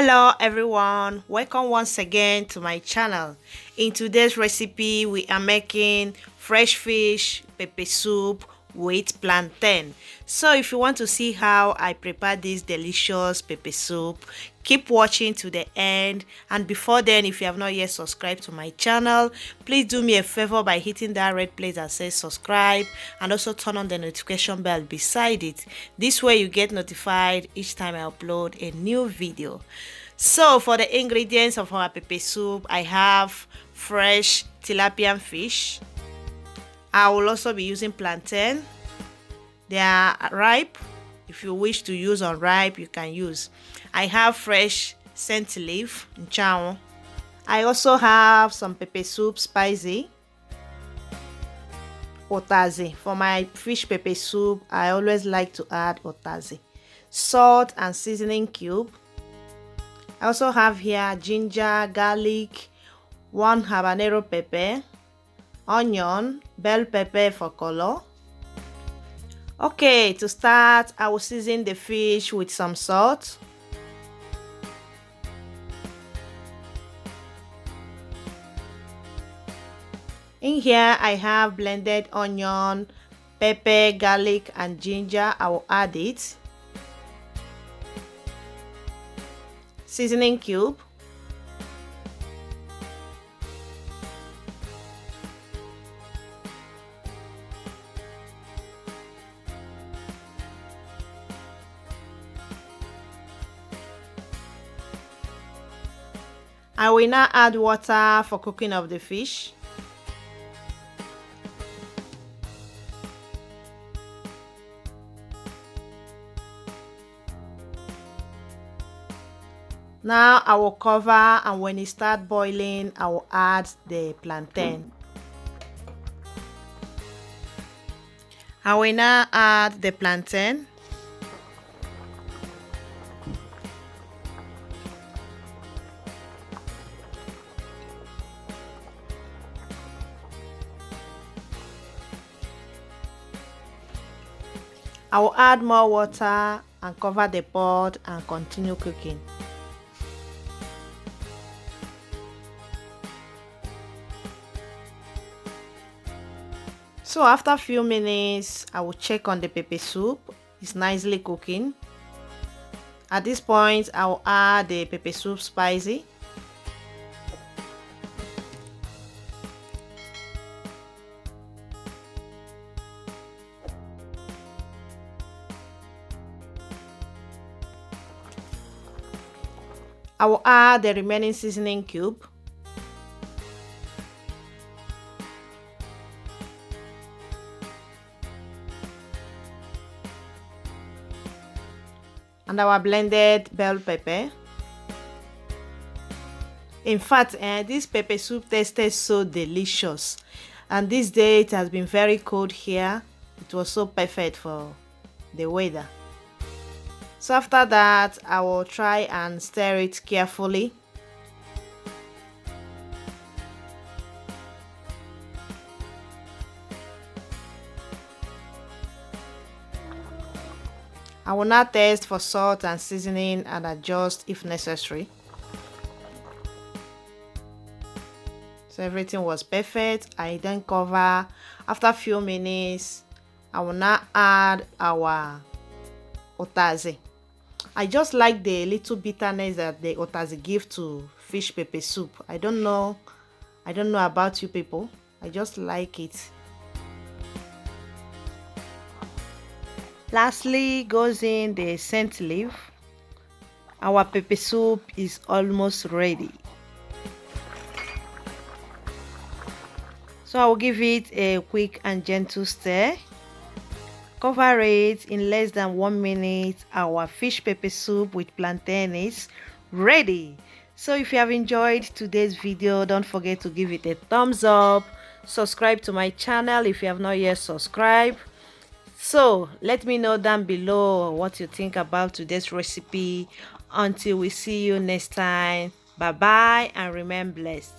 Hello everyone, welcome once again to my channel. In today's recipe we are making fresh fish pepper soup with plantain. So if you want to see how I prepare this delicious pepper soup, keep watching to the end. And before then, if you have not yet subscribed to my channel, please do me a favor by hitting that red place that says subscribe, and also turn on the notification bell beside it. This way you get notified each time I upload a new video. So for the ingredients of our pepper soup, I have fresh tilapia fish. I will also be using plantain. They are ripe. If you wish to use unripe, you can use. I have fresh scent leaf, nchao. I also have some pepper soup spicy, otazi. For my fish pepper soup, I always like to add otazi. Salt and seasoning cube. I also have here ginger, garlic, 1 habanero pepper, onion, bell pepper for color. Okay, to start, I will season the fish with some salt. In here, I have blended onion, pepper, garlic, and ginger. I will add it. Seasoning cube. I will now add water for cooking of the fish. Now I will cover, and when it starts boiling, I will add the plantain. I will now add the plantain. I will add more water and cover the pot and continue cooking. So after a few minutes, I will check on the pepper soup. It's nicely cooking. At this point, I will add the pepper soup spicy. I will add the remaining seasoning cube. And our blended bell pepper. In fact, this pepper soup tasted so delicious. And this day it has been very cold here. It was so perfect for the weather. So after that, I will try and stir it carefully. I will now taste for salt and seasoning and adjust if necessary. So everything was perfect. I then cover. After a few minutes, I will now add our otazi. I just like the little bitterness that the otazi give to fish pepper soup. I don't know about you people. I just like it. Lastly goes in the scent leaf. Our pepper soup is almost ready. So I will give it a quick and gentle stir. Cover it. In less than 1 minute, our fish pepper soup with plantain is ready. So if you have enjoyed today's video, don't forget to give it a thumbs up. Subscribe to my channel if you have not yet subscribed. So let me know down below what you think about today's recipe. Until we see you next time, bye bye and remain blessed.